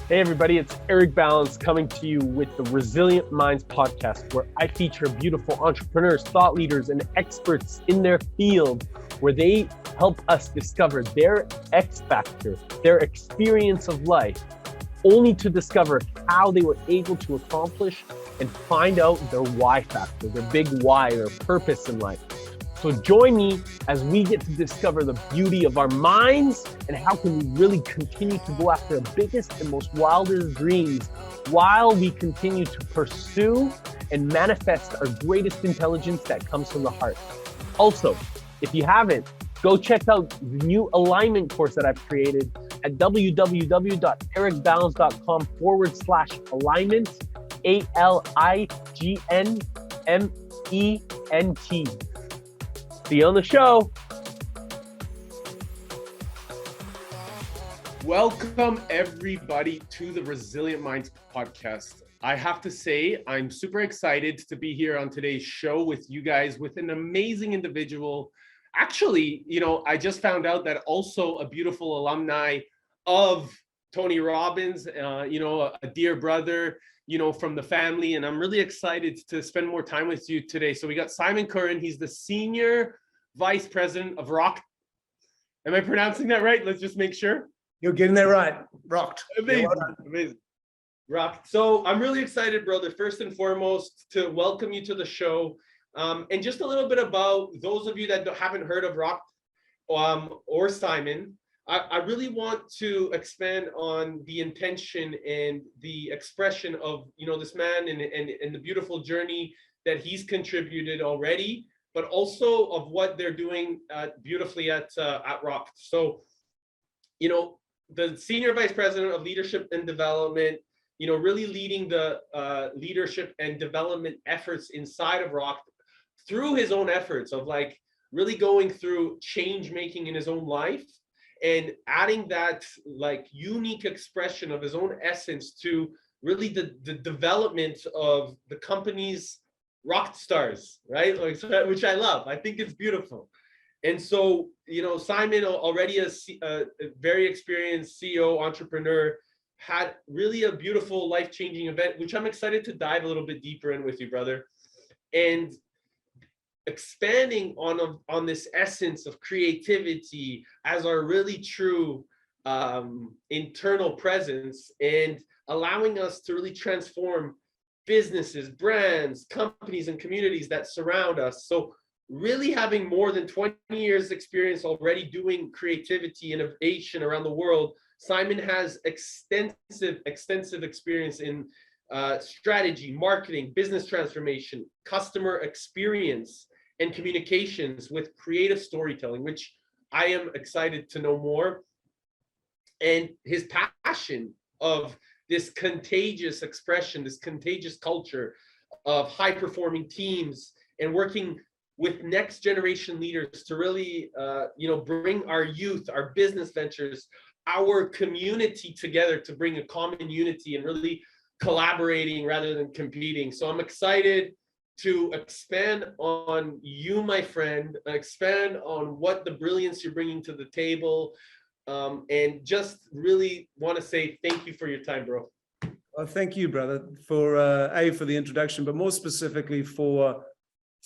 Hey everybody, it's Eric Balance coming to you with the Resilient Minds podcast, where I feature beautiful entrepreneurs, thought leaders, and experts in their field, where they help us discover their X factor, their experience of life, only to discover how they were able to accomplish and find out their Y factor, their big why, their purpose in life. So join me as we get to discover the beauty of our minds and how can we really continue to go after the biggest and most wildest dreams while we continue to pursue and manifest our greatest intelligence that comes from the heart. Also, if you haven't, go check out the new alignment course that I've created at www.ericbalance.com/alignment, ALIGNMENT. See you on the show. Welcome, everybody, to the Resilient Minds podcast. I have to say, I'm super excited to be here on today's show with you guys, with an amazing individual. Actually, I just found out that also a beautiful alumni of Tony Robbins, a dear brother, from the family. And I'm really excited to spend more time with you today. So we got Simon Curran. He's the Senior Vice President of Rokt. Am I pronouncing that right? Let's just make sure. You're getting that right. Rokt. Amazing. Amazing. Rokt. So I'm really excited, brother, first and foremost, to welcome you to the show. And just a little bit about those of you that haven't heard of Rokt or Simon. I really want to expand on the intention and the expression of this man and the beautiful journey that he's contributed already, but also of what they're doing beautifully at Rokt. So, the Senior Vice President of Leadership and Development, really leading the leadership and development efforts inside of Rokt through his own efforts of really going through change making in his own life, and adding that unique expression of his own essence to really the development of the company's Rokt'stars, right? Which I love. I think it's beautiful. And so, Simon, already a very experienced CEO, entrepreneur, had really a beautiful life-changing event, which I'm excited to dive a little bit deeper in with you, brother. And expanding on this essence of creativity as our really true internal presence, and allowing us to really transform businesses, brands, companies, and communities that surround us. So really having more than 20 years experience already doing creativity, innovation around the world, Simon has extensive experience in strategy, marketing, business transformation, customer experience, and communications with creative storytelling, which I am excited to know more. And his passion of this contagious expression, this contagious culture of high-performing teams and working with next generation leaders to really, bring our youth, our business ventures, our community together to bring a common unity and really collaborating rather than competing. So I'm excited to expand on you, my friend, expand on what the brilliance you're bringing to the table, and just really want to say thank you for your time, bro. Well, thank you, brother, for for the introduction, but more specifically for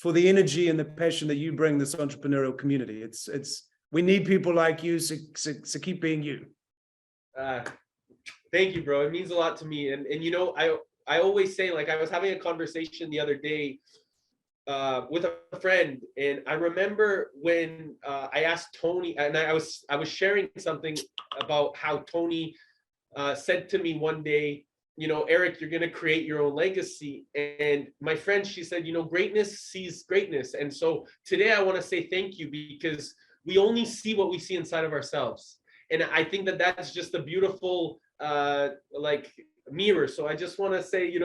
the energy and the passion that you bring this entrepreneurial community. We need people like you, so keep being you. Thank you, bro. It means a lot to me. And I always say, I was having a conversation the other day with a friend, and I remember when I asked Tony, and I was sharing something about how Tony said to me one day, Eric, you're going to create your own legacy. And my friend, she said, greatness sees greatness. And so today I want to say thank you, because we only see what we see inside of ourselves. And I think that that's just a beautiful mirror. So I just want to say,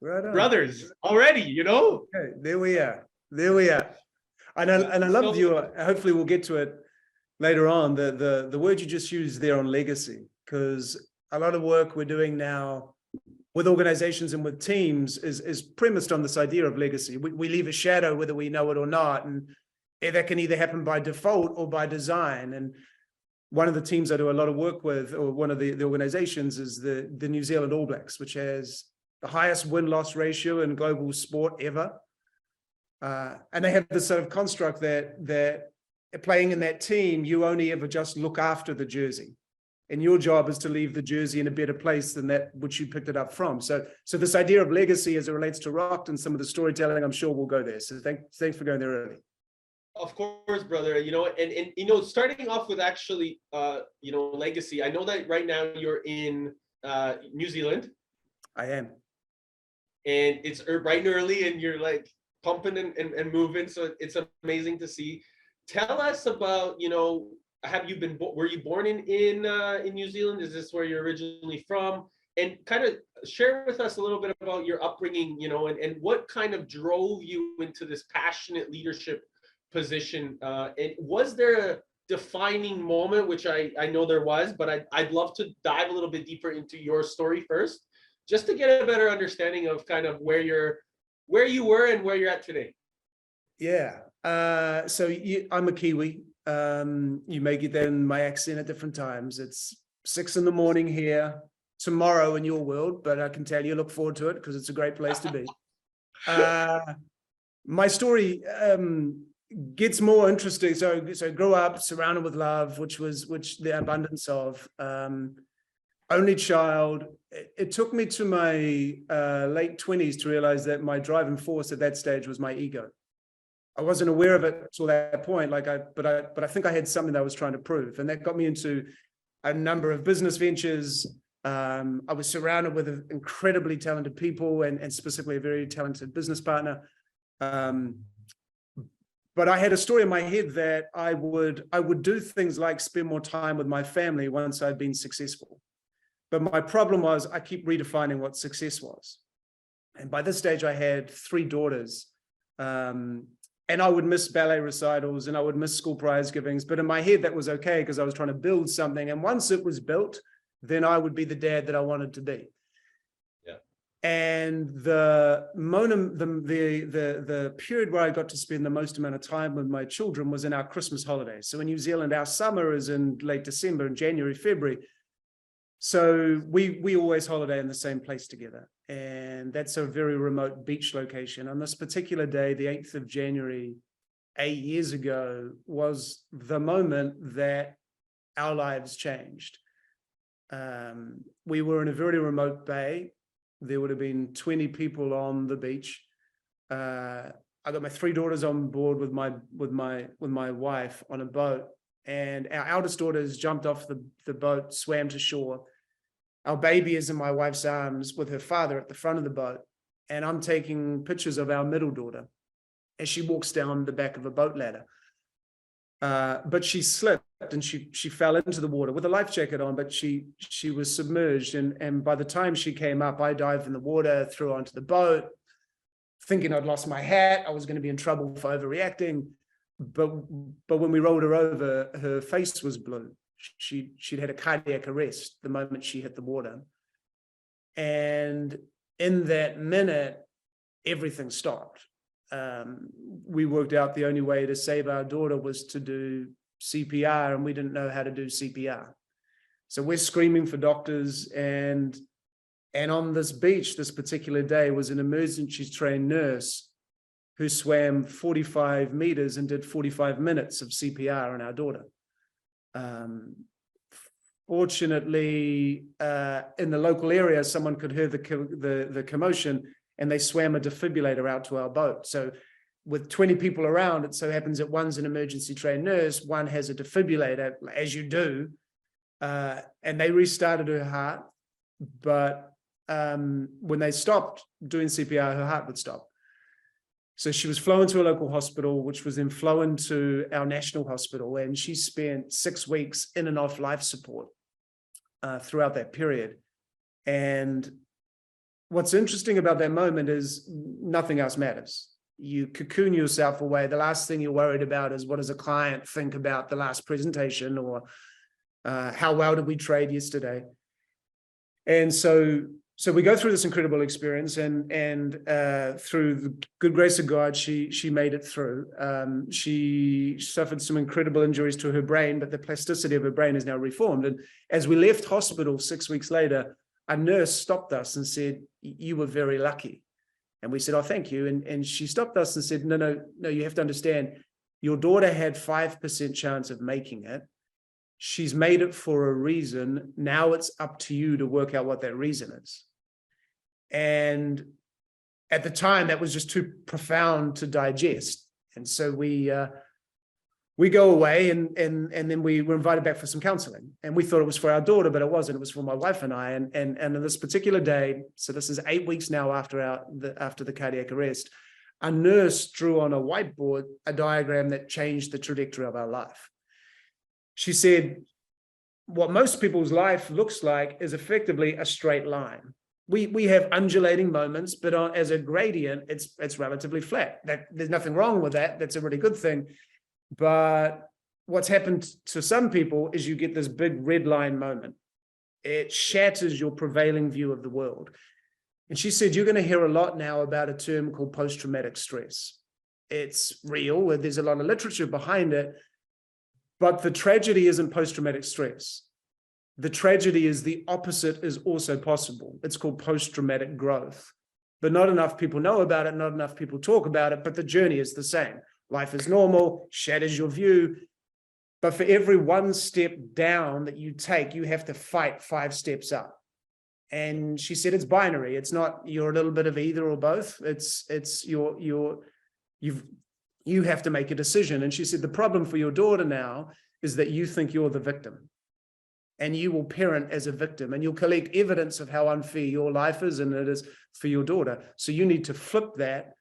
Right on. Brothers already, Okay, there we are. And I love hopefully we'll get to it later on, the word you just used there on legacy, because a lot of work we're doing now with organizations and with teams is premised on this idea of legacy. We leave a shadow whether we know it or not, and that can either happen by default or by design. And one of the teams I do a lot of work with, or one of the organizations, is the New Zealand All Blacks, which has the highest win-loss ratio in global sport ever. And they have this sort of construct that playing in that team, you only ever just look after the jersey. And your job is to leave the jersey in a better place than that which you picked it up from. So this idea of legacy as it relates to Rokt and some of the storytelling, I'm sure we'll go there. So thanks for going there early. Of course, brother. And starting off with actually, legacy. I know that right now you're in New Zealand. I am. And it's bright and early, and you're like pumping and moving. So it's amazing to see. Tell us about, were you born in New Zealand? Is this where you're originally from? And kind of share with us a little bit about your upbringing, and what kind of drove you into this passionate leadership position. And was there a defining moment, which I know there was, but I'd love to dive a little bit deeper into your story first, just to get a better understanding of kind of where you were and where you're at today. Yeah. So I'm a Kiwi. You may get that in my accent at different times. It's 6 a.m. here, tomorrow in your world, but I can tell you, look forward to it because it's a great place to be. My story gets more interesting. So I grew up surrounded with love, which the abundance of. Only child. It took me to my late 20s to realize that my driving force at that stage was my ego. I wasn't aware of it till that point. But I think I had something that I was trying to prove, and that got me into a number of business ventures. I was surrounded with incredibly talented people, and specifically a very talented business partner. But I had a story in my head that I would do things like spend more time with my family once I'd been successful. But my problem was I keep redefining what success was. And by this stage, I had 3 daughters. And I would miss ballet recitals and I would miss school prize givings. But in my head, that was okay because I was trying to build something. And once it was built, then I would be the dad that I wanted to be. Yeah. And the period where I got to spend the most amount of time with my children was in our Christmas holidays. So in New Zealand, our summer is in late December, in January, February. So we always holiday in the same place together. And that's a very remote beach location. On this particular day, the 8th of January, 8 years ago, was the moment that our lives changed. We were in a very remote bay. There would have been 20 people on the beach. I got my 3 daughters on board with my wife on a boat. And our eldest daughters jumped off the boat, swam to shore. Our baby is in my wife's arms with her father at the front of the boat. And I'm taking pictures of our middle daughter as she walks down the back of a boat ladder. But she slipped and she fell into the water with a life jacket on, but she was submerged. And by the time she came up, I dived in the water, threw her onto the boat, thinking I'd lost my hat. I was going to be in trouble for overreacting. But when we rolled her over, her face was blue. She'd had a cardiac arrest the moment she hit the water. And in that minute, everything stopped. We worked out the only way to save our daughter was to do CPR, and we didn't know how to do CPR. So we're screaming for doctors, and on this beach, this particular day, was an emergency trained nurse who swam 45 meters and did 45 minutes of CPR on our daughter. Fortunately, in the local area, someone could hear the commotion, and they swam a defibrillator out to our boat. So with 20 people around, it so happens that one's an emergency trained nurse, one has a defibrillator, as you do, and they restarted her heart. But when they stopped doing CPR, her heart would stop. So she was flown to a local hospital, which was then flown to our national hospital, and she spent 6 weeks in and off life support throughout that period. And what's interesting about that moment is nothing else matters. You cocoon yourself away. The last thing you're worried about is what does a client think about the last presentation, or how well did we trade yesterday? And so so we go through this incredible experience, and through the good grace of God, she made it through. She suffered some incredible injuries to her brain, but the plasticity of her brain is now reformed. And as we left hospital 6 weeks later, a nurse stopped us and said, "You were very lucky." And we said, "Oh, thank you." And she stopped us and said, no, you have to understand, your daughter had 5% chance of making it. She's made it for a reason. Now it's up to you to work out what that reason is. And at the time, that was just too profound to digest. And so we go away, and then we were invited back for some counseling. And we thought it was for our daughter, but it wasn't. It was for my wife and I. And on this particular day, so this is 8 weeks now after the cardiac arrest, a nurse drew on a whiteboard a diagram that changed the trajectory of our life. She said, what most people's life looks like is effectively a straight line. We have undulating moments, but as a gradient, it's relatively flat. There's nothing wrong with that. That's a really good thing. But what's happened to some people is you get this big red line moment. It shatters your prevailing view of the world. And she said, you're going to hear a lot now about a term called post-traumatic stress. It's real. There's a lot of literature behind it. But the tragedy isn't post-traumatic stress. The tragedy is the opposite is also possible. It's called post-traumatic growth. But not enough people know about it. Not enough people talk about it. But the journey is the same. Life is normal, shatters your view. But for every one step down that you take, you have to fight 5 steps up. And she said it's binary. It's not you're a little bit of either or both. You have to make a decision. And she said the problem for your daughter now is that you think you're the victim. And you will parent as a victim, and you'll collect evidence of how unfair your life is and it is for your daughter. So you need to flip that.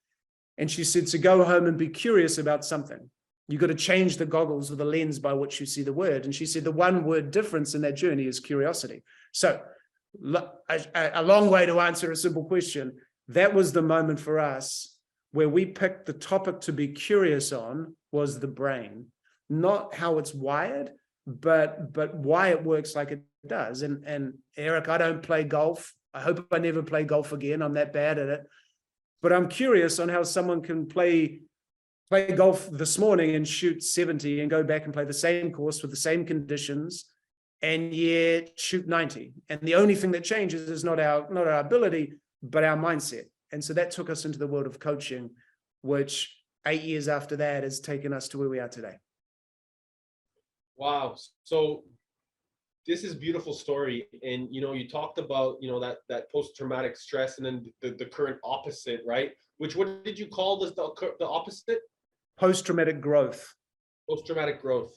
And she said to go home and be curious about something. You've got to change the goggles or the lens by which you see the word. And she said the one word difference in that journey is curiosity. So a long way to answer a simple question. That was the moment for us where we picked the topic to be curious on was the brain, not how it's wired, but why it works like it does. And Eric, I don't play golf. I hope I never play golf again. I'm that bad at it. But I'm curious on how someone can play golf this morning and shoot 70 and go back and play the same course with the same conditions and yet shoot 90. And the only thing that changes is not our ability, but our mindset. And so that took us into the world of coaching, which 8 years after that has taken us to where we are today. Wow. So this is a beautiful story. And, you talked about, that post-traumatic stress and then the current opposite, right? What did you call this, the opposite? Post-traumatic growth. Post-traumatic growth.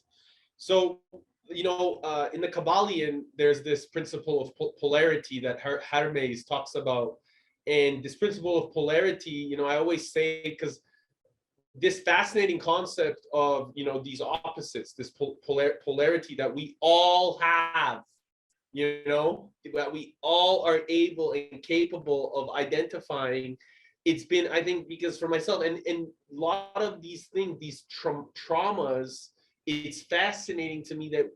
So, in the Kabbalion, there's this principle of polarity that Hermes talks about. And this principle of polarity, I always say, because this fascinating concept of, these opposites, this polarity that we all have, that we all are able and capable of identifying. It's been, I think, because for myself and a lot of these things, these traumas, it's fascinating to me that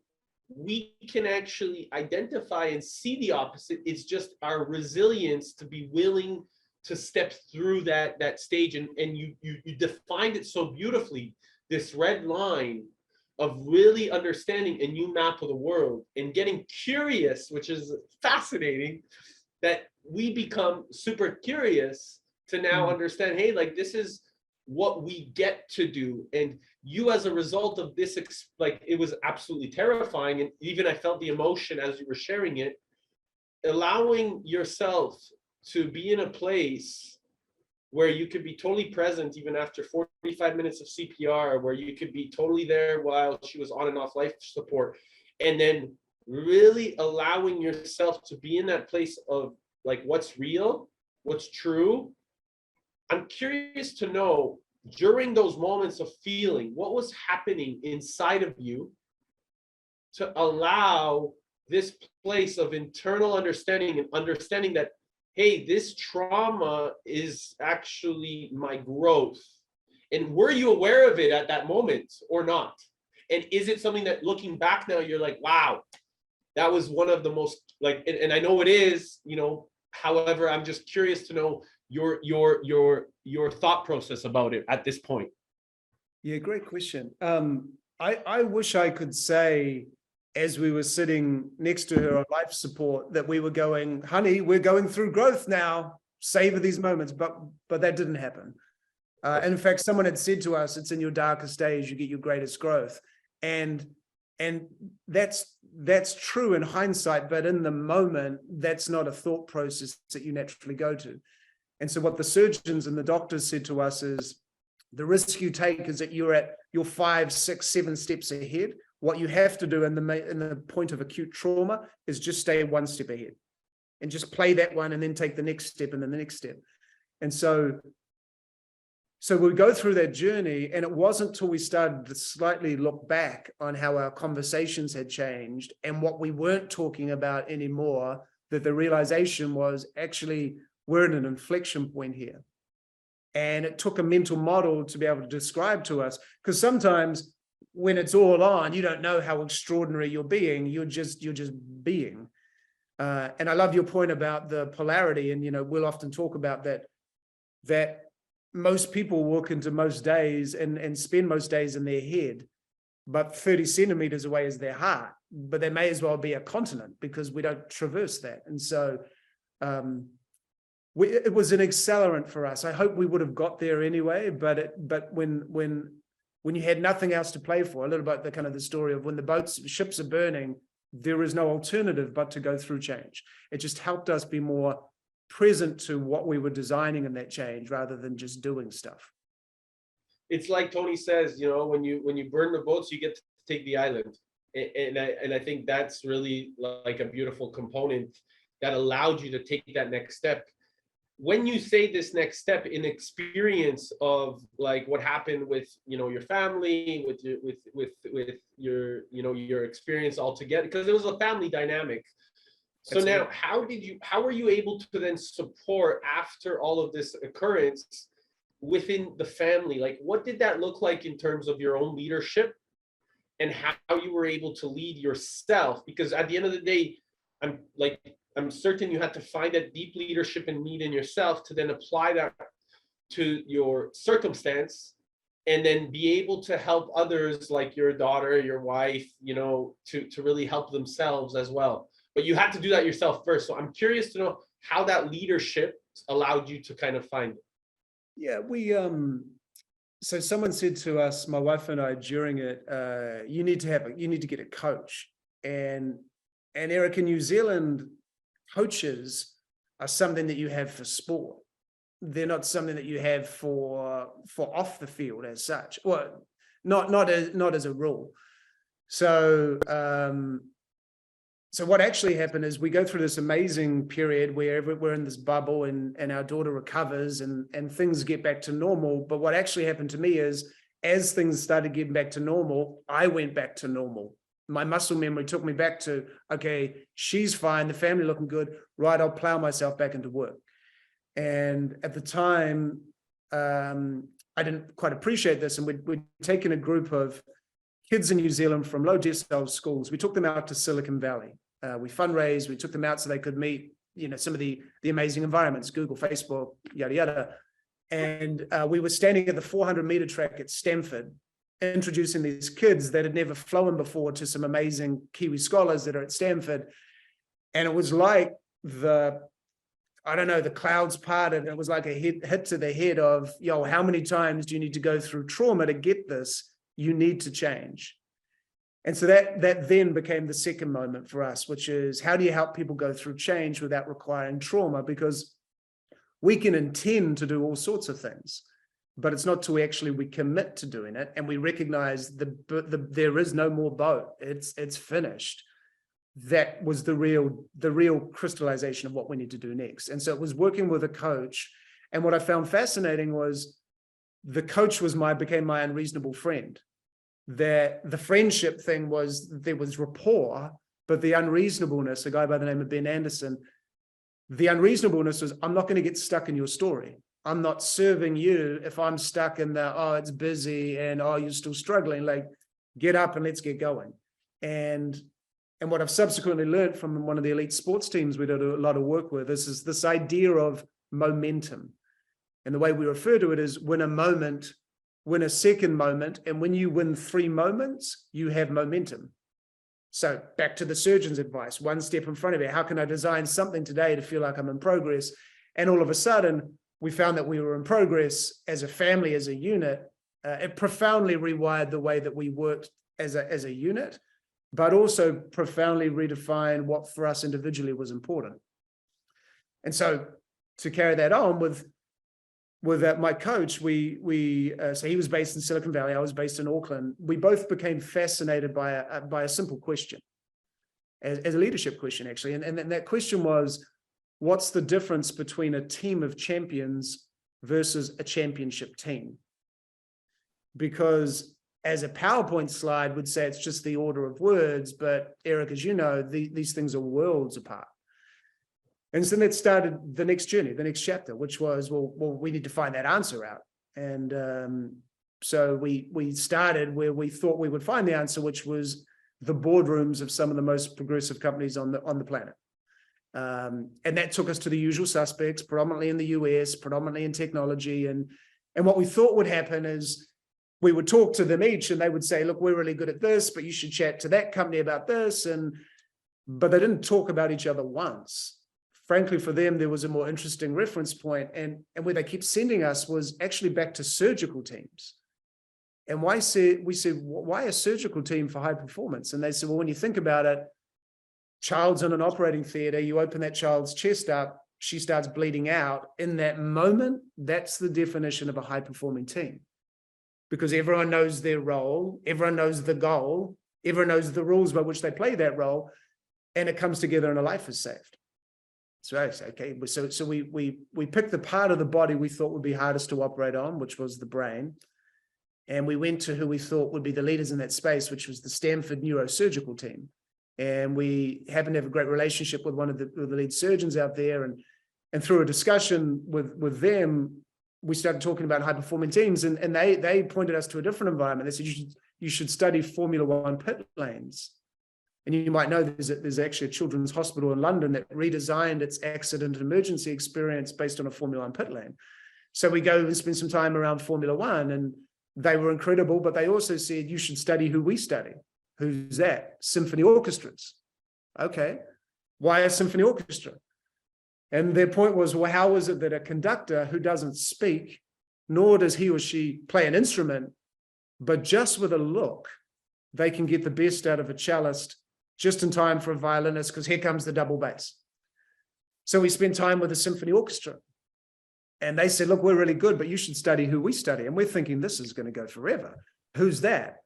we can actually identify and see the opposite. It's just our resilience to be willing to step through that stage. And you defined it so beautifully, this red line of really understanding a new map of the world and getting curious, which is fascinating, that we become super curious to now understand, hey, like this is what we get to do. And you, as a result of this, it was absolutely terrifying. And even I felt the emotion as you were sharing it, allowing yourself to be in a place where you could be totally present even after 45 minutes of CPR, where you could be totally there while she was on and off life support. And then really allowing yourself to be in that place of like, what's real, what's true. I'm curious to know, during those moments of feeling, what was happening inside of you to allow this place of internal understanding and understanding that, hey, this trauma is actually my growth. And were you aware of it at that moment or not? And is it something that looking back now, you're like, wow, that was one of the most and I know it is, However, I'm just curious to know your thought process about it at this point. Yeah, great question. I wish I could say, as we were sitting next to her on life support, that we were going, honey, we're going through growth now. Savor these moments, but that didn't happen. And in fact, someone had said to us, it's in your darkest days you get your greatest growth. And that's true in hindsight, but in the moment, that's not a thought process that you naturally go to. And so what the surgeons and the doctors said to us is, the risk you take is that you're at your 5, 6, 7 steps ahead. What you have to do in the point of acute trauma is just stay 1 step ahead and just play that one and then take the next step and then the next step. And so we go through that journey, and it wasn't until we started to slightly look back on how our conversations had changed and what we weren't talking about anymore, that the realization was, actually, we're at an inflection point here. And it took a mental model to be able to describe to us, because sometimes when it's all on, you don't know how extraordinary you're being. You're just being. And I love your point about the polarity. And, we'll often talk about that most people walk into most days and spend most days in their head, but 30 centimeters away is their heart. But they may as well be a continent, because we don't traverse that. And so it was an accelerant for us. I hope we would have got there anyway, but when you had nothing else to play for, a little bit the story of when the ships are burning, there is no alternative but to go through change. It just helped us be more present to what we were designing in that change, rather than just doing stuff. It's like Tony says, when you burn the boats, you get to take the island. And I think that's really like a beautiful component that allowed you to take that next step. When you say this next step, in experience of like what happened with your family, with your your experience altogether, because it was a family dynamic. So now, how were you able to then support, after all of this occurrence, within the family? Like, what did that look like in terms of your own leadership, and how you were able to lead yourself? Because at the end of the day, I'm certain you had to find that deep leadership and need in yourself to then apply that to your circumstance, and then be able to help others, like your daughter, your wife, to really help themselves as well. But you had to do that yourself first. So I'm curious to know how that leadership allowed you to kind of find it. Yeah, so someone said to us, my wife and I, during it, you need to get a coach. And Eric, in New Zealand, coaches are something that you have for sport. They're not something that you have for off the field as such. Well, not as a rule. So what actually happened is we go through this amazing period where we're in this bubble, and our daughter recovers and things get back to normal. But what actually happened to me is, as things started getting back to normal, I went back to normal. My muscle memory took me back to, okay, she's fine, the family looking good, right, I'll plow myself back into work. And at the time, I didn't quite appreciate this. And we'd taken a group of kids in New Zealand from low decile schools. We took them out to Silicon Valley. We fundraised, we took them out so they could meet, some of the amazing environments, Google, Facebook, yada, yada. And we were standing at the 400-meter track at Stanford, introducing these kids that had never flown before to some amazing Kiwi scholars that are at Stanford. And it was like the clouds parted. And it was like a hit to the head of, how many times do you need to go through trauma to get this? You need to change. And so that then became the second moment for us, which is, how do you help people go through change without requiring trauma? Because we can intend to do all sorts of things, but it's not till we commit to doing it, and we recognize there is no more boat. It's finished. That was the real crystallization of what we need to do next. And so it was working with a coach. And what I found fascinating was the coach became my unreasonable friend. That the friendship thing was, there was rapport, but the unreasonableness, a guy by the name of Ben Anderson, the unreasonableness was, I'm not going to get stuck in your story. I'm not serving you if I'm stuck in it's busy and you're still struggling. Like, get up and let's get going. And and what I've subsequently learned from one of the elite sports teams we did a lot of work with is this idea of momentum. And the way we refer to it is win a second moment, and when you win 3 moments, you have momentum. So back to the surgeon's advice, one step in front of you. How can I design something today to feel like I'm in progress? And all of a sudden, we found that we were in progress as a family, as a unit. It profoundly rewired the way that we worked as a unit, but also profoundly redefined what for us individually was important. And so to carry that on with my coach, so he was based in Silicon Valley, I was based in Auckland. We both became fascinated by a simple question, as a leadership question, actually. And that question was, what's the difference between a team of champions versus a championship team? Because as a PowerPoint slide would say, it's just the order of words, but Eric, as you know, these things are worlds apart. And so that started the next journey, the next chapter, which was, well, we need to find that answer out. And so we started where we thought we would find the answer, which was the boardrooms of some of the most progressive companies on the planet. And that took us to the usual suspects, predominantly in the US, predominantly in technology. And what we thought would happen is we would talk to them each and they would say, look, we're really good at this, but you should chat to that company about this. But they didn't talk about each other once. Frankly, for them, there was a more interesting reference point, and where they kept sending us was actually back to surgical teams. And we said, why a surgical team for high performance? And they said, well, when you think about it, child's in an operating theater, you open that child's chest up, she starts bleeding out. In that moment, that's the definition of a high-performing team. Because everyone knows their role, everyone knows the goal, everyone knows the rules by which they play that role, and it comes together and a life is saved. So okay, so we picked the part of the body we thought would be hardest to operate on, which was the brain, and we went to who we thought would be the leaders in that space, which was the Stanford neurosurgical team. And we happened to have a great relationship with one of the lead surgeons out there, and through a discussion with them, we started talking about high-performing teams, and they pointed us to a different environment. They said you should study Formula One pit lanes. And you might know there's actually a children's hospital in London that redesigned its accident and emergency experience based on a Formula One pit lane. So we go and spend some time around Formula One, and they were incredible, but they also said, you should study who we study. Who's that? Symphony orchestras. Okay. Why a symphony orchestra? And their point was, well, how is it that a conductor who doesn't speak, nor does he or she play an instrument, but just with a look, they can get the best out of a cellist just in time for a violinist, because here comes the double bass. So we spent time with a symphony orchestra, and they said, look, we're really good, but you should study who we study. And we're thinking, this is going to go forever. Who's that?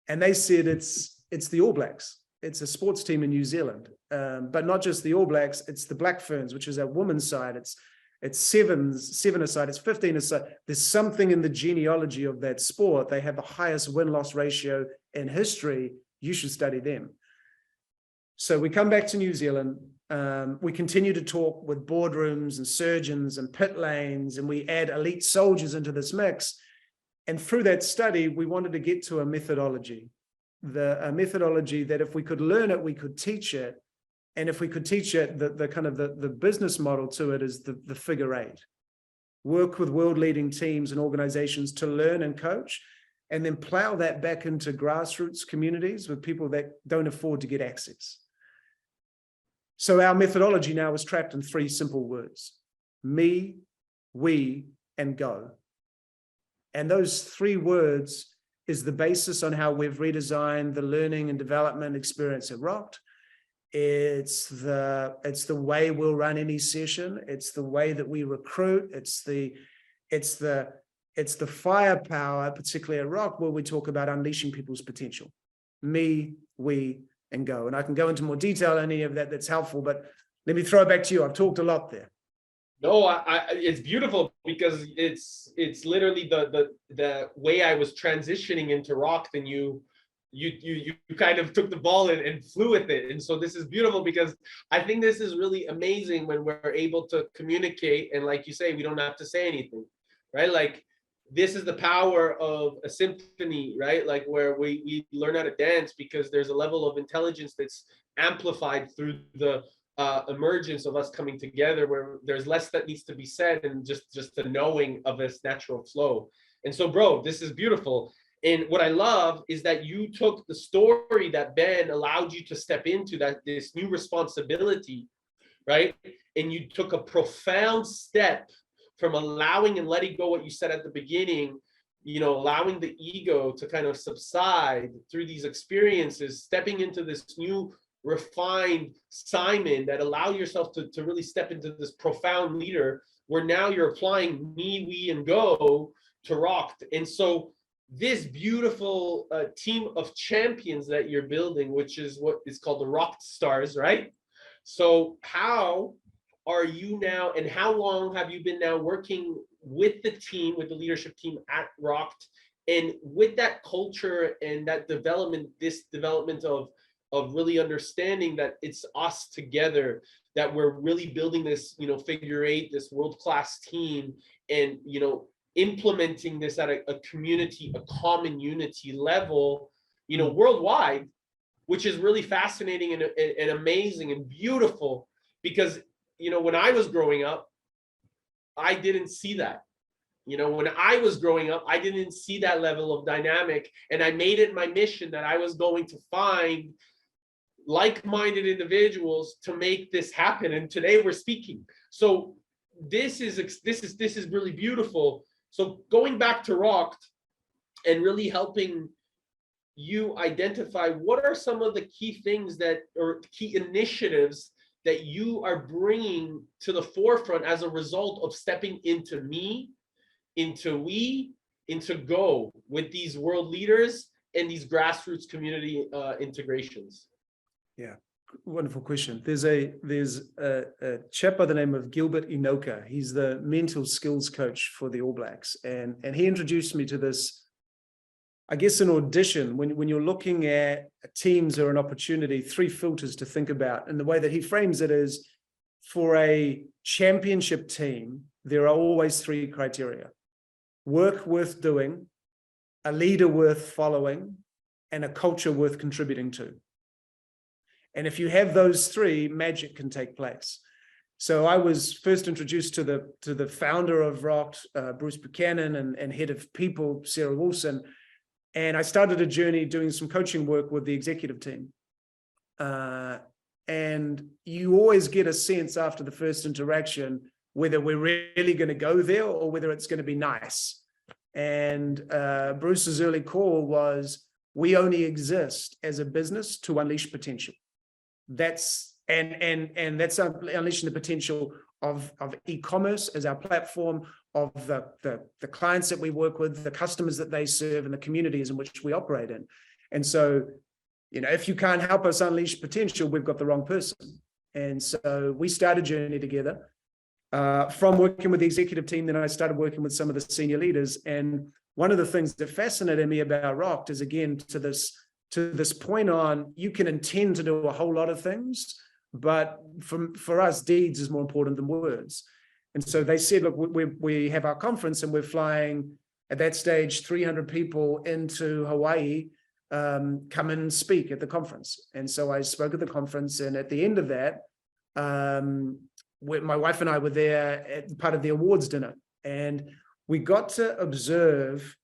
And they said, it's the All Blacks. It's a sports team in New Zealand, but not just the All Blacks. It's the Black Ferns, which is our women's side. It's seven-a-side, it's 15-a-side. There's something in the genealogy of that sport. They have the highest win-loss ratio in history. You should study them. So we come back to New Zealand. We continue to talk with boardrooms and surgeons and pit lanes, and we add elite soldiers into this mix. And through that study, we wanted to get to a methodology, a methodology that if we could learn it, we could teach it. And if we could teach it, the business model to it is the figure 8. Work with world-leading teams and organizations to learn and coach, and then plow that back into grassroots communities with people that don't afford to get access. So our methodology now is trapped in 3 simple words: me, we, and go. And those 3 words is the basis on how we've redesigned the learning and development experience at Rokt. It's the way we'll run any session. It's the way that we recruit. It's the firepower, particularly at Rokt, where we talk about unleashing people's potential. Me, we, and go. And I can go into more detail on any of that that's helpful, but let me throw it back to you. I've talked a lot there. No, it's beautiful, because it's literally the way I was transitioning into Rokt, and you kind of took the ball and flew with it. And so this is beautiful, because I think this is really amazing when we're able to communicate, and like you say, we don't have to say anything, right? Like, this is the power of a symphony, right? Like, where we learn how to dance, because there's a level of intelligence that's amplified through the emergence of us coming together, where there's less that needs to be said and just the knowing of this natural flow. And so, bro, this is beautiful. And what I love is that you took the story that Ben allowed you to step into, that this new responsibility, right? And you took a profound step from allowing and letting go what you said at the beginning, you know, allowing the ego to kind of subside through these experiences, stepping into this new refined Simon that allow yourself to really step into this profound leader, where now you're applying me, we, and go to Rokt. And so this beautiful team of champions that you're building, which is what is called the Rokt'stars, right? So how are you now, and how long have you been now working with the team, with the leadership team at Rokt, and with that culture and that development, this development of really understanding that it's us together, that we're really building this, you know, figure eight, this world-class team, and, you know, implementing this at a community, a common unity level, you know, worldwide, which is really fascinating and amazing and beautiful, because, you know, when I was growing up, I didn't see that. You know, when I was growing up, I didn't see that level of dynamic, and I made it my mission that I was going to find like-minded individuals to make this happen. And today we're speaking. So this is really beautiful. So going back to Rokt and really helping you identify what are some of the key things that, or key initiatives that you are bringing to the forefront as a result of stepping into me, into we, into go with these world leaders and these grassroots community integrations. Yeah, wonderful question. There's a chap by the name of Gilbert Inoka. He's the mental skills coach for the All Blacks, and he introduced me to this, I guess, an audition. When you're looking at teams or an opportunity, 3 filters to think about. And the way that he frames it is, for a championship team, there are always 3 criteria: work worth doing, a leader worth following, and a culture worth contributing to. And if you have those 3, magic can take place. So I was first introduced to the founder of Rokt, Bruce Buchanan, and head of people, Sarah Wilson. And I started a journey doing some coaching work with the executive team. And you always get a sense after the first interaction whether we're really going to go there or whether it's going to be nice. And Bruce's early call was, we only exist as a business to unleash potential. That's unleashing the potential of e-commerce as our platform, of the clients that we work with, the customers that they serve, and the communities in which we operate in. And so, you know, if you can't help us unleash potential, we've got the wrong person. And so we started a journey together. From working with the executive team, then I started working with some of the senior leaders. And one of the things that fascinated me about Rokt is, again, to this point on, you can intend to do a whole lot of things, but for us, deeds is more important than words. And so they said, look, we have our conference and we're flying, at that stage, 300 people into Hawaii, come and speak at the conference. And so I spoke at the conference, and at the end of that, my wife and I were there at part of the awards dinner, and we got to observe.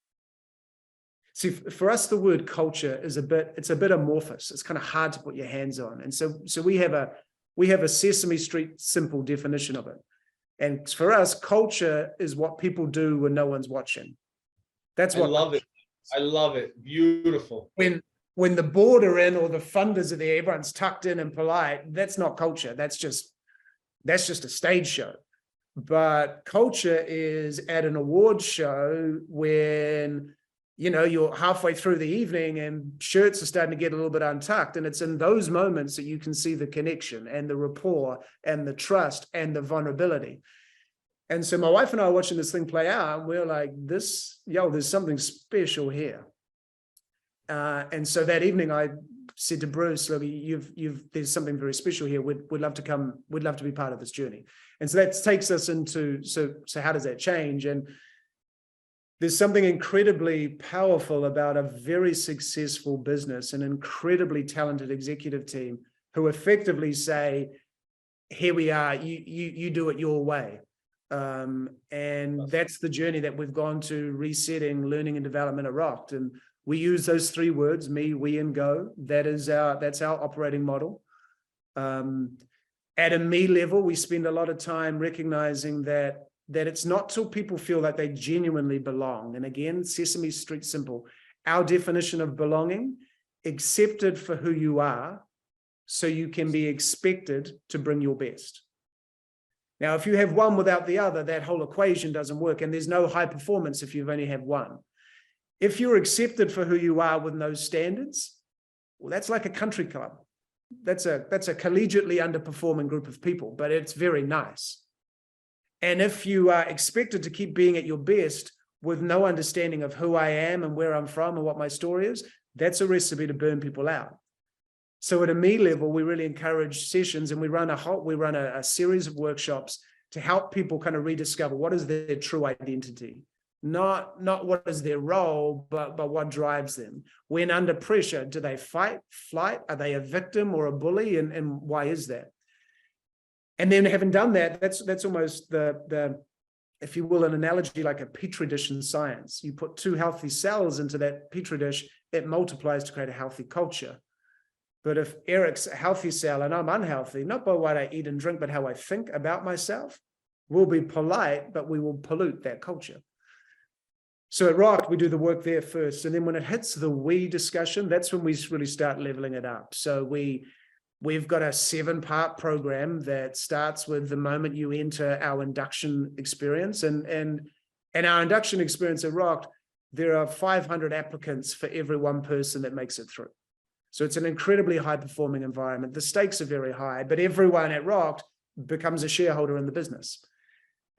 See, for us, the word culture is it's a bit amorphous. It's kind of hard to put your hands on. And so we have a Sesame Street simple definition of it. And for us, culture is what people do when no one's watching. That's what I love it. I love it. Beautiful. When the board are in or the funders are there, everyone's tucked in and polite. That's not culture. That's just a stage show. But culture is at an award show when, you know, you're halfway through the evening and shirts are starting to get a little bit untucked. And it's in those moments that you can see the connection and the rapport and the trust and the vulnerability. And so my wife and I are watching this thing play out, and we're like, there's something special here. And so that evening I said to Bruce, look, there's something very special here. We'd love to come. We'd love to be part of this journey. And so that takes us into, so how does that change? And there's something incredibly powerful about a very successful business, an incredibly talented executive team who effectively say, here we are, you do it your way. And that's the journey that we've gone to, resetting learning and development at Rokt. And we use those three words, me, we, and go. That's our operating model. At a me level, we spend a lot of time recognizing that it's not till people feel like they genuinely belong. And again, Sesame Street simple. Our definition of belonging: accepted for who you are, so you can be expected to bring your best. Now, if you have one without the other, that whole equation doesn't work, and there's no high performance if you've only had one. If you're accepted for who you are with no standards, well, that's like a country club. That's a collegiately underperforming group of people, but it's very nice. And if you are expected to keep being at your best with no understanding of who I am and where I'm from and what my story is, that's a recipe to burn people out. So at a me level, we really encourage sessions, and we run a series of workshops to help people kind of rediscover what is their true identity. Not what is their role, but what drives them. When under pressure, do they fight, flight? Are they a victim or a bully? And why is that? And then having done that, that's almost the if you will, an analogy like a petri dish in science. You put two healthy cells into that petri dish, it multiplies to create a healthy culture. But if Eric's a healthy cell and I'm unhealthy, not by what I eat and drink, but how I think about myself, we'll be polite, but we will pollute that culture. So at Rokt, we do the work there first. And then when it hits the we discussion, that's when we really start leveling it up. So we've got a 7-part program that starts with the moment you enter our induction experience. And our induction experience at Rokt, there are 500 applicants for every one person that makes it through. So it's an incredibly high-performing environment. The stakes are very high, but everyone at Rokt becomes a shareholder in the business.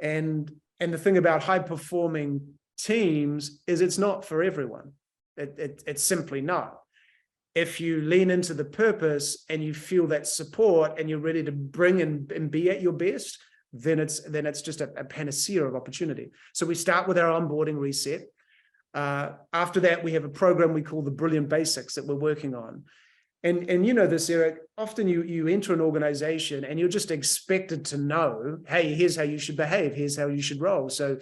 And the thing about high-performing teams is it's not for everyone. It's simply not. If you lean into the purpose and you feel that support and you're ready to bring and be at your best, then it's just a panacea of opportunity. So we start with our onboarding reset. After that, we have a program we call the Brilliant Basics that we're working on. And you know this, Eric, often you enter an organization and you're just expected to know, hey, here's how you should behave, here's how you should roll. So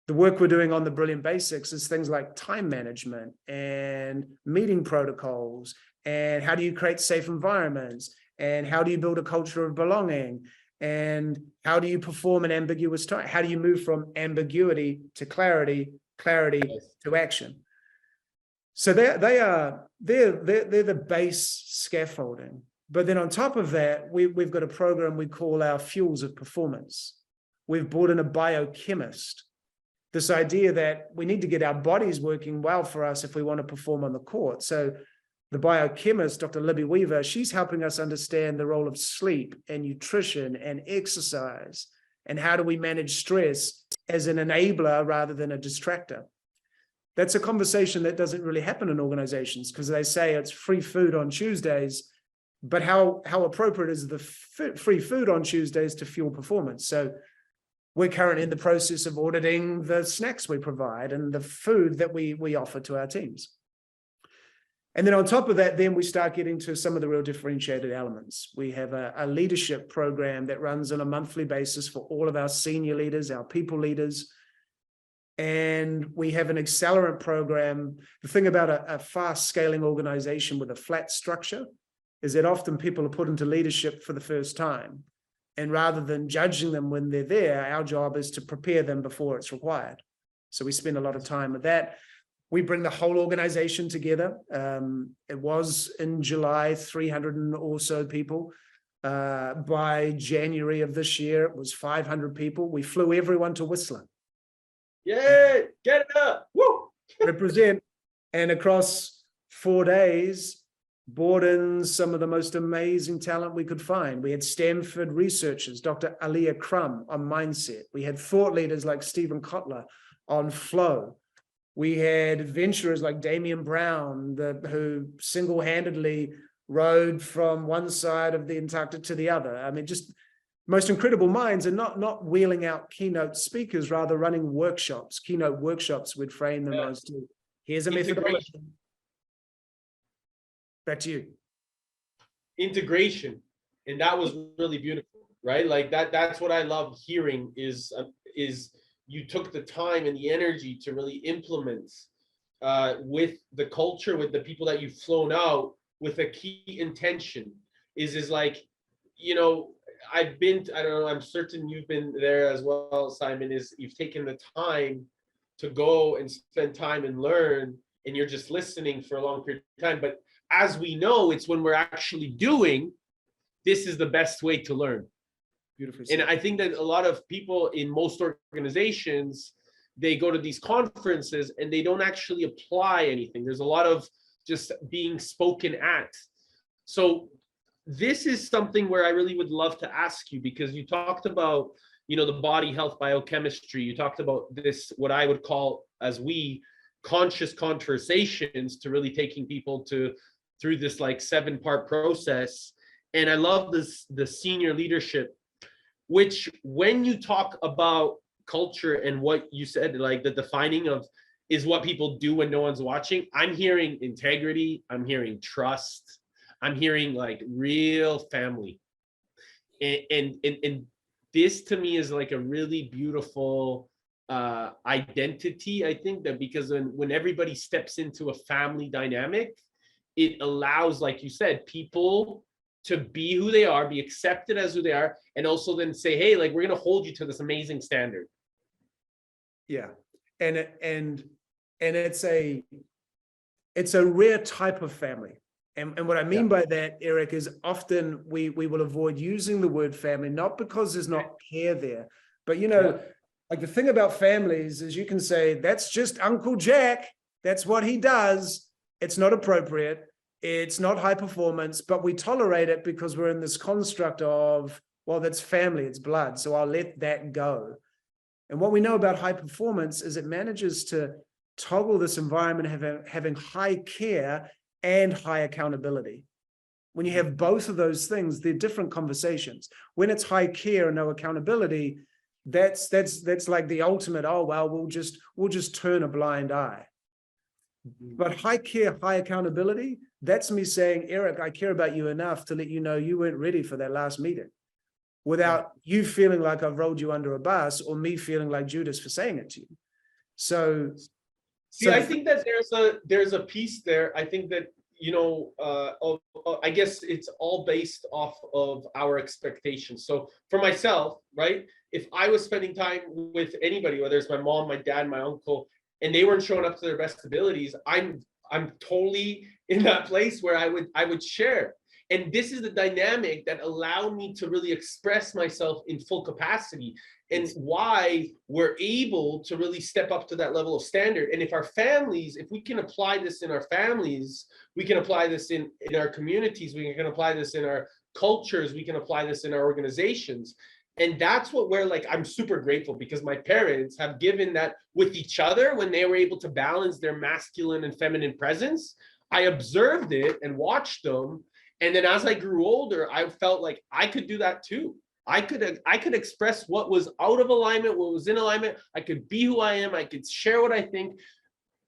the work we're doing on the Brilliant Basics is things like time management and meeting protocols, and how do you create safe environments, and how do you build a culture of belonging, and how do you perform an ambiguous time? How do you move from ambiguity to clarity to action? So they're the base scaffolding. But then on top of that, we've got a program we call our Fuels of Performance. We've brought in a biochemist. This idea that we need to get our bodies working well for us if we want to perform on the court. So the biochemist, Dr. Libby Weaver, she's helping us understand the role of sleep and nutrition and exercise, and how do we manage stress as an enabler rather than a distractor. That's a conversation that doesn't really happen in organizations, because they say it's free food on Tuesdays, but how appropriate is the free food on Tuesdays to fuel performance? So we're currently in the process of auditing the snacks we provide and the food that we offer to our teams. And then on top of that, then we start getting to some of the real differentiated elements. We have a leadership program that runs on a monthly basis for all of our senior leaders, our people leaders. And we have an accelerant program. The thing about a fast scaling organization with a flat structure is that often people are put into leadership for the first time. And rather than judging them when they're there, our job is to prepare them before it's required. So we spend a lot of time with that. We bring the whole organization together. It was in July, 300 or so people. By January of this year, it was 500 people. We flew everyone to Whistler. Yay! Get it up! Woo! Represent. And across 4 days, brought in some of the most amazing talent we could find. We had Stanford researchers, Dr. Aliyah Crum on mindset. We had thought leaders like Stephen Kotler on flow. We had adventurers like Damian Brown, who single-handedly rode from one side of the Antarctic to the other. I mean, just most incredible minds, and not wheeling out keynote speakers, rather running workshops, keynote workshops. We'd frame them as to, here's a methodology. Back to you. integration, and that was really beautiful, right? Like that's what I love hearing is you took the time and the energy to really implement with the culture, with the people that you've flown out, with a key intention is like, you know, I've been I don't know, I'm certain you've been there as well, Simon, is you've taken the time to go and spend time and learn, and you're just listening for a long period of time. But as we know, it's when we're actually doing, this is the best way to learn. Beautifully And said. I think that a lot of people in most organizations, they go to these conferences and they don't actually apply anything. There's a lot of just being spoken at. So this is something where I really would love to ask you, because you talked about, you know, the body health biochemistry. You talked about this, what I would call as we conscious conversations, to really taking people to through this like 7-part process. And I love this, the senior leadership, which when you talk about culture and what you said, like the defining of is what people do when no one's watching, I'm hearing integrity, I'm hearing trust, I'm hearing like real family. And this to me is like a really beautiful identity, I think, that because when everybody steps into a family dynamic, it allows, like you said, people to be who they are, be accepted as who they are, and also then say, hey, like, we're going to hold you to this amazing standard. Yeah. And it's a rare type of family. And what I mean by that, Eric, is often we will avoid using the word family, not because there's not care there, but, you know, like the thing about families is you can say, that's just Uncle Jack. That's what he does. It's not appropriate. It's not high performance, but we tolerate it because we're in this construct of, well, that's family, it's blood. So I'll let that go. And what we know about high performance is it manages to toggle this environment, having high care and high accountability. When you have both of those things, they're different conversations. When it's high care and no accountability, that's like the ultimate, oh, well, we'll just turn a blind eye. But high care, high accountability, that's me saying, Eric, I care about you enough to let you know you weren't ready for that last meeting, without you feeling like I've rolled you under a bus, or me feeling like Judas for saying it to you. So I think that there's a piece there. I think that, you know, I guess it's all based off of our expectations. So for myself, right, if I was spending time with anybody, whether it's my mom, my dad, my uncle, and they weren't showing up to their best abilities, I'm totally in that place where I would share. And this is the dynamic that allowed me to really express myself in full capacity, and why we're able to really step up to that level of standard. And if our families, if we can apply this in our families, we can apply this in our communities, we can apply this in our cultures, we can apply this in our organizations. And that's what we're like, I'm super grateful, because my parents have given that with each other when they were able to balance their masculine and feminine presence. I observed it and watched them. And then as I grew older, I felt like I could do that too. I could express what was out of alignment, what was in alignment. I could be who I am. I could share what I think.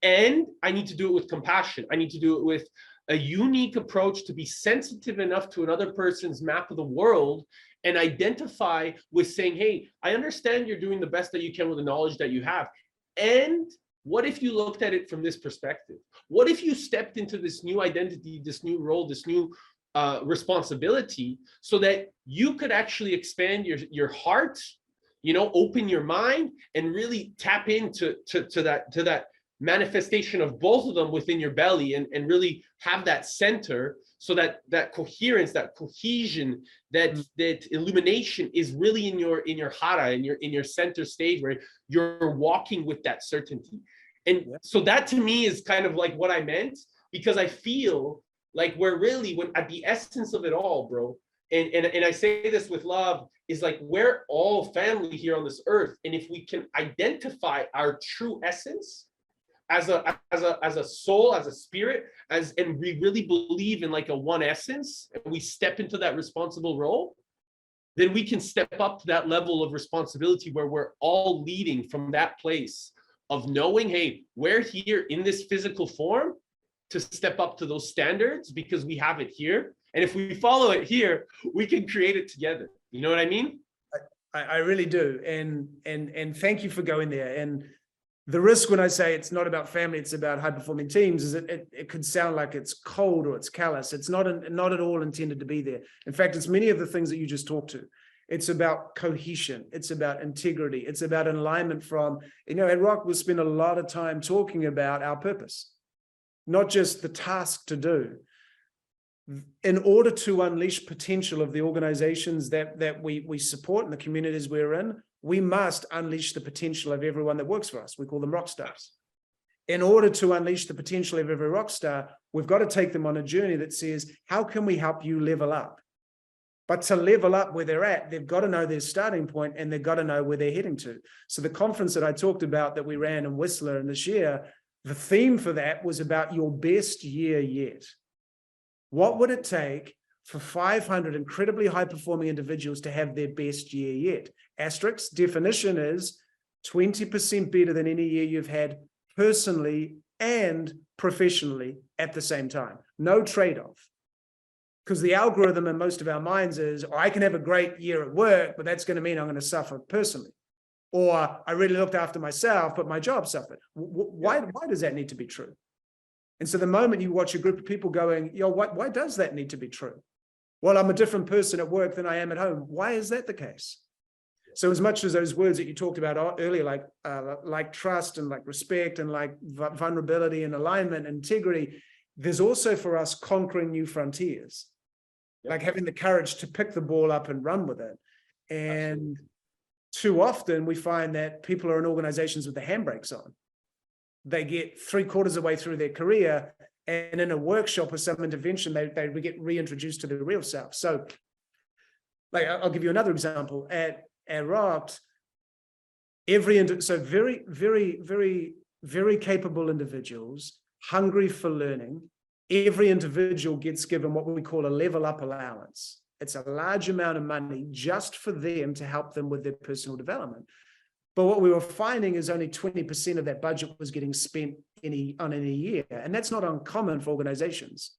And I need to do it with compassion. I need to do it with a unique approach, to be sensitive enough to another person's map of the world and identify with saying, hey, I understand you're doing the best that you can with the knowledge that you have. And what if you looked at it from this perspective? What if you stepped into this new identity, this new role, this new responsibility, so that you could actually expand your heart, you know, open your mind, and really tap into that manifestation of both of them within your belly, and really have that center, so that coherence, that cohesion, that illumination is really in your hara, in your center stage, where you're walking with that certainty. And so that to me is kind of like what I meant, because I feel like we're really, when at the essence of it all, bro, and I say this with love, is like we're all family here on this earth. And if we can identify our true essence as a soul, as a spirit, and we really believe in like a one essence, and we step into that responsible role, then we can step up to that level of responsibility where we're all leading from that place of knowing, hey, we're here in this physical form to step up to those standards because we have it here. And if we follow it here, we can create it together. You know what I mean? I really do. And thank you for going there. And the risk when I say it's not about family, it's about high-performing teams, is it could sound like it's cold or it's callous. It's not at all intended to be there. In fact, it's many of the things that you just talked to. It's about cohesion. It's about integrity. It's about alignment from, at Rokt, we'll spend a lot of time talking about our purpose, not just the task to do. In order to unleash potential of the organizations that we support and the communities we're in, we must unleash the potential of everyone that works for us. We call them Rokt'stars. In order to unleash the potential of every Rokstar, we've got to take them on a journey that says, how can we help you level up? But to level up where they're at, they've got to know their starting point and they've got to know where they're heading to. So the conference that I talked about that we ran in Whistler in this year, the theme for that was about your best year yet. What would it take for 500 incredibly high-performing individuals to have their best year yet? Asterisk, definition is 20% better than any year you've had personally and professionally at the same time. No trade-off. Because the algorithm in most of our minds is, I can have a great year at work, but that's going to mean I'm going to suffer personally. Or I really looked after myself, but my job suffered. Why does that need to be true? And so the moment you watch a group of people going, why does that need to be true? Well, I'm a different person at work than I am at home. Why is that the case? So as much as those words that you talked about earlier, like trust and like respect and like vulnerability and alignment and integrity, there's also for us conquering new frontiers, like having the courage to pick the ball up and run with it. And too often we find that people are in organizations with the handbrakes on. They get 3/4 of the way through their career, and in a workshop or some intervention, they get reintroduced to their real self. So, like, I'll give you another example. At Rokt, very, very, very, very capable individuals, hungry for learning. Every individual gets given what we call a level up allowance. It's a large amount of money just for them to help them with their personal development. But what we were finding is only 20% of that budget was getting spent on any year. And that's not uncommon for organizations.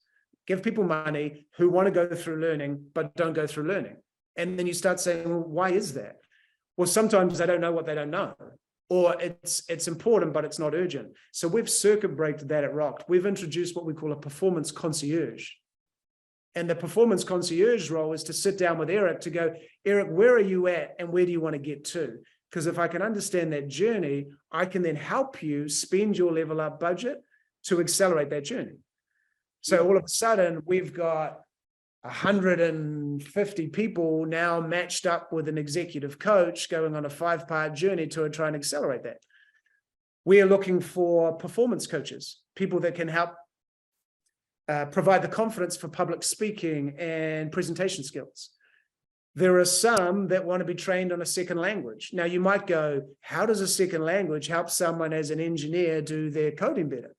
Give people money who want to go through learning, but don't go through learning. And then you start saying, well, why is that? Well, sometimes they don't know what they don't know. Or it's important, but it's not urgent. So we've circuit breaked that at Rokt. We've introduced what we call a performance concierge. And the performance concierge role is to sit down with Eric to go, Eric, where are you at and where do you want to get to? Because if I can understand that journey, I can then help you spend your level up budget to accelerate that journey. So all of a sudden, we've got 150 people now matched up with an executive coach going on a 5-part journey to try and accelerate that. We are looking for performance coaches, people that can help provide the confidence for public speaking and presentation skills. There are some that want to be trained on a second language. Now you might go, how does a second language help someone as an engineer do their coding better?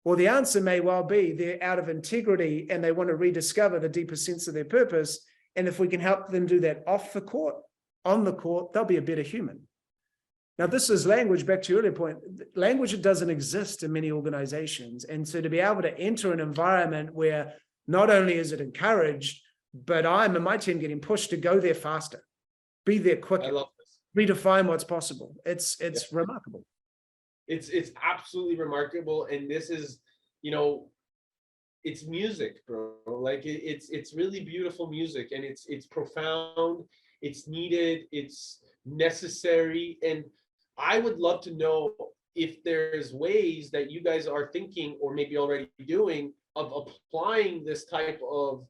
Well, the answer may well be they're out of integrity and they want to rediscover the deeper sense of their purpose. And if we can help them do that off the court, on the court, they'll be a better human. Now, this is language, back to your earlier point, language that doesn't exist in many organizations. And so to be able to enter an environment where not only is it encouraged, but I'm and my team getting pushed to go there faster, be there quicker, I love this. redefine what's possible. It's remarkable. It's absolutely remarkable. And this is, it's music, bro. Like it's really beautiful music, and it's profound, it's needed, it's necessary. And I would love to know if there's ways that you guys are thinking or maybe already doing of applying this type of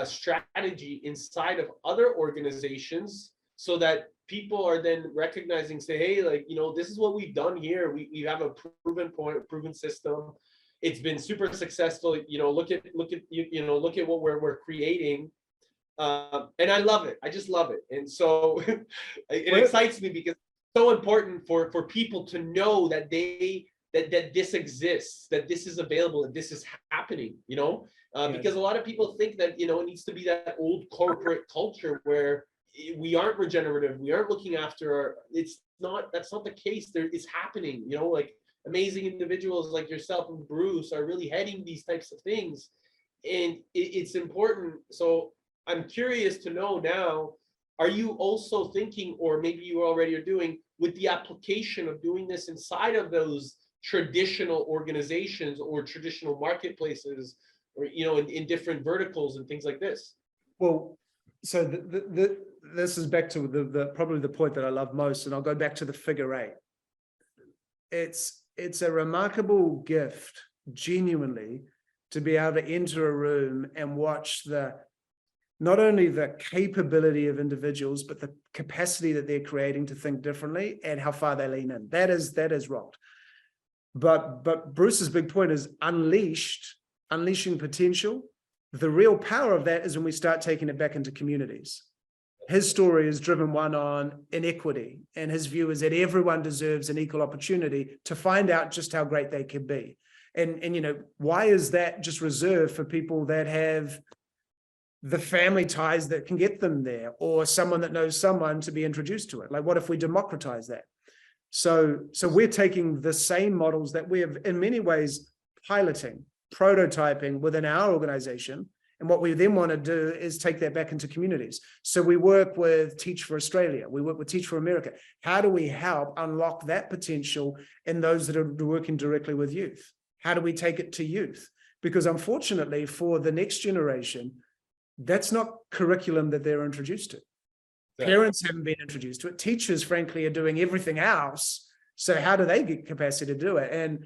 strategy inside of other organizations, so that people are then recognizing, say, hey, like, this is what we've done here. We have a proven system. It's been super successful. Look at what we're creating. And I love it. I just love it. And so it excites me because it's so important for people to know that that this exists, that this is available, that this is happening, because a lot of people think that, it needs to be that old corporate culture where we aren't regenerative, we aren't looking after that's not the case. It's happening, like amazing individuals like yourself and Bruce are really heading these types of things. it's important. So I'm curious to know now, are you also thinking, or maybe you already are doing, with the application of doing this inside of those traditional organizations or traditional marketplaces, or in different verticals and things like this? Well, so this is back to the probably the point that I love most, and I'll go back to the figure eight. It's a remarkable gift, genuinely, to be able to enter a room and watch not only the capability of individuals, but the capacity that they're creating to think differently and how far they lean in. That is rocked. But Bruce's big point is unleashing potential. The real power of that is when we start taking it back into communities. His story is driven one on inequity, and his view is that everyone deserves an equal opportunity to find out just how great they can be. And why is that just reserved for people that have the family ties that can get them there, or someone that knows someone to be introduced to it? Like, what if we democratize that? So we're taking the same models that we have in many ways piloting, prototyping within our organization. And what we then want to do is take that back into communities. So we work with Teach for Australia. We work with Teach for America. How do we help unlock that potential in those that are working directly with youth? How do we take it to youth? Because unfortunately, for the next generation, that's not curriculum that they're introduced to. Yeah. Parents haven't been introduced to it. Teachers, frankly, are doing everything else. So how do they get capacity to do it? And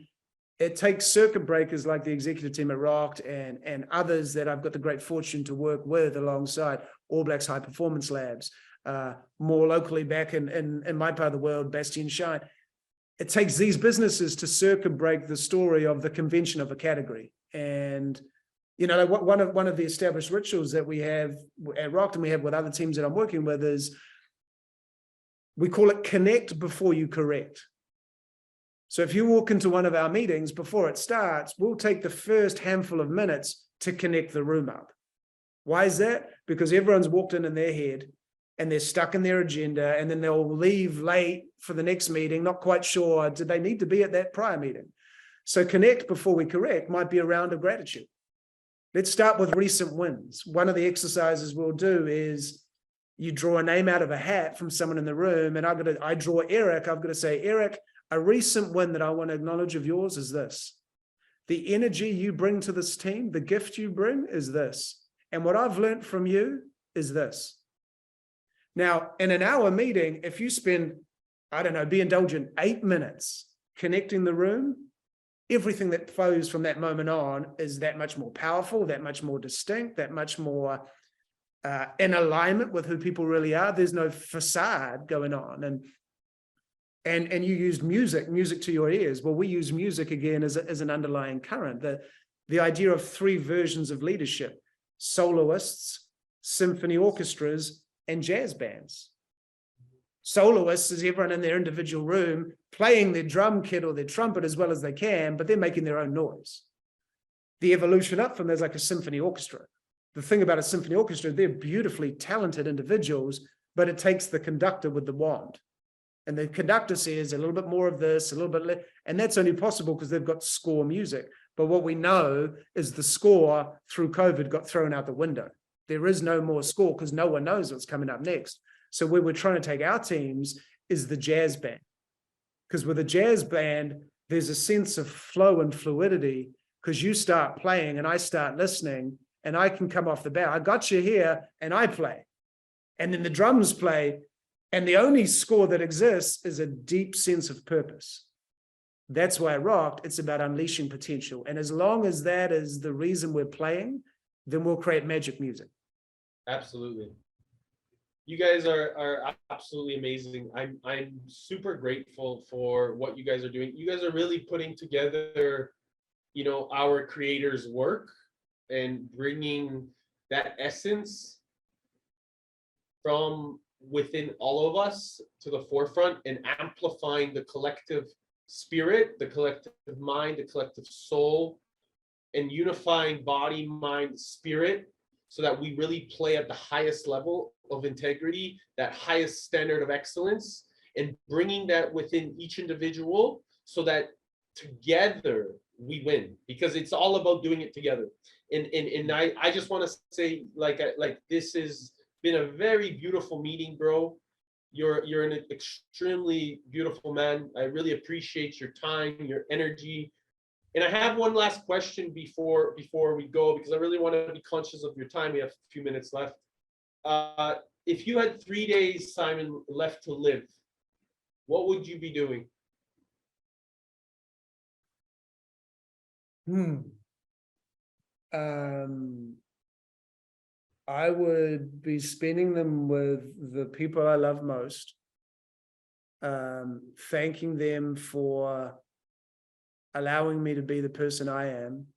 it takes circuit breakers like the executive team at Rokt and others that I've got the great fortune to work with alongside All Blacks High Performance Labs, more locally back in my part of the world, Bastien Shine. It takes these businesses to circuit break the story of the convention of a category. And one of the established rituals that we have at Rokt and we have with other teams that I'm working with is we call it connect before you correct. So if you walk into one of our meetings before it starts, we'll take the first handful of minutes to connect the room up. Why is that? Because everyone's walked in their head and they're stuck in their agenda, and then they'll leave late for the next meeting, not quite sure, did they need to be at that prior meeting? So connect before we correct might be a round of gratitude. Let's start with recent wins. One of the exercises we'll do is you draw a name out of a hat from someone in the room, and I draw Eric. I've got to say, Eric, a recent win that I want to acknowledge of yours is this. The energy you bring to this team, the gift you bring is this. And what I've learned from you is this. Now, in an hour meeting, if you spend, be indulgent, 8 minutes connecting the room, everything that flows from that moment on is that much more powerful, that much more distinct, that much more in alignment with who people really are. There's no facade going on. And you used music to your ears. Well, we use music again as an underlying current. The idea of 3 versions of leadership: soloists, symphony orchestras, and jazz bands. Soloists is everyone in their individual room playing their drum kit or their trumpet as well as they can, but they're making their own noise. The evolution up from there's like a symphony orchestra. The thing about a symphony orchestra, they're beautifully talented individuals, but it takes the conductor with the wand. And the conductor says a little bit more of this, a little bit less, and that's only possible because they've got score music. But what we know is the score through COVID got thrown out the window. There is no more score because no one knows what's coming up next. So where we're trying to take our teams is the jazz band. Because with a jazz band, there's a sense of flow and fluidity because you start playing and I start listening and I can come off the bat. I got you here and I play. And then the drums play. And the only score that exists is a deep sense of purpose. That's why Rokt, it's about unleashing potential. And as long as that is the reason we're playing, then we'll create magic music. Absolutely. You guys are absolutely amazing. I'm super grateful for what you guys are doing. You guys are really putting together, our creators' work and bringing that essence from within all of us to the forefront and amplifying the collective spirit, the collective mind, the collective soul, and unifying body, mind, spirit, so that we really play at the highest level of integrity, that highest standard of excellence, and bringing that within each individual so that together we win, because it's all about doing it together. And I just want to say, like this has been a very beautiful meeting, bro. You're an extremely beautiful man. I really appreciate your time, your energy. And I have one last question before we go, because I really want to be conscious of your time. We have a few minutes left. If you had 3 days, Simon, left to live, what would you be doing? I would be spending them with the people I love most, thanking them for allowing me to be the person I am,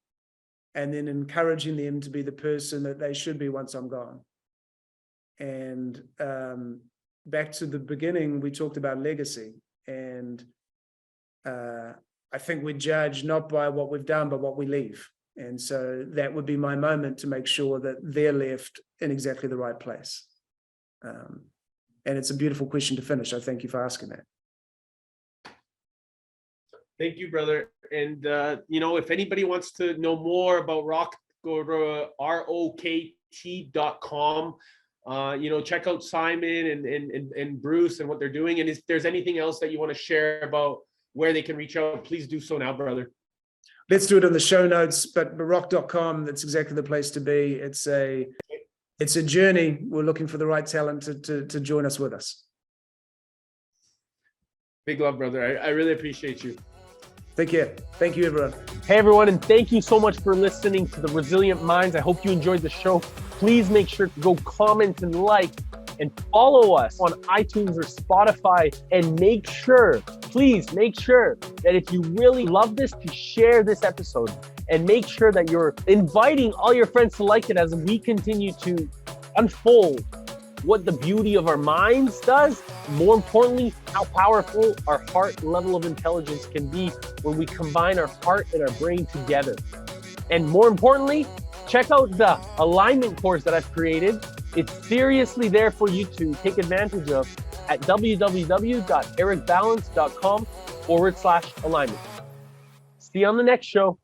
and then encouraging them to be the person that they should be once I'm gone. And back to the beginning, we talked about legacy, and I think we judge not by what we've done, but what we leave. And so that would be my moment to make sure that they're left in exactly the right place. And it's a beautiful question to finish. I thank you for asking that. Thank you, brother. And, if anybody wants to know more about Rokt, go to rokt.com. Check out Simon and Bruce and what they're doing. And if there's anything else that you want to share about where they can reach out, please do so now, brother. Let's do it in the show notes, but rokt.com, that's exactly the place to be. It's a journey. We're looking for the right talent to join us with us. Big love, brother. I really appreciate you. Take care. Thank you, everyone. Hey, everyone, and thank you so much for listening to The Resilient Minds. I hope you enjoyed the show. Please make sure to go comment and like and follow us on iTunes or Spotify. And please make sure that if you really love this, to share this episode, and make sure that you're inviting all your friends to like it as we continue to unfold what the beauty of our minds does. More importantly, how powerful our heart level of intelligence can be when we combine our heart and our brain together. And more importantly, check out the alignment course that I've created. It's seriously there for you to take advantage of at www.ericbalance.com/alignment. See you on the next show.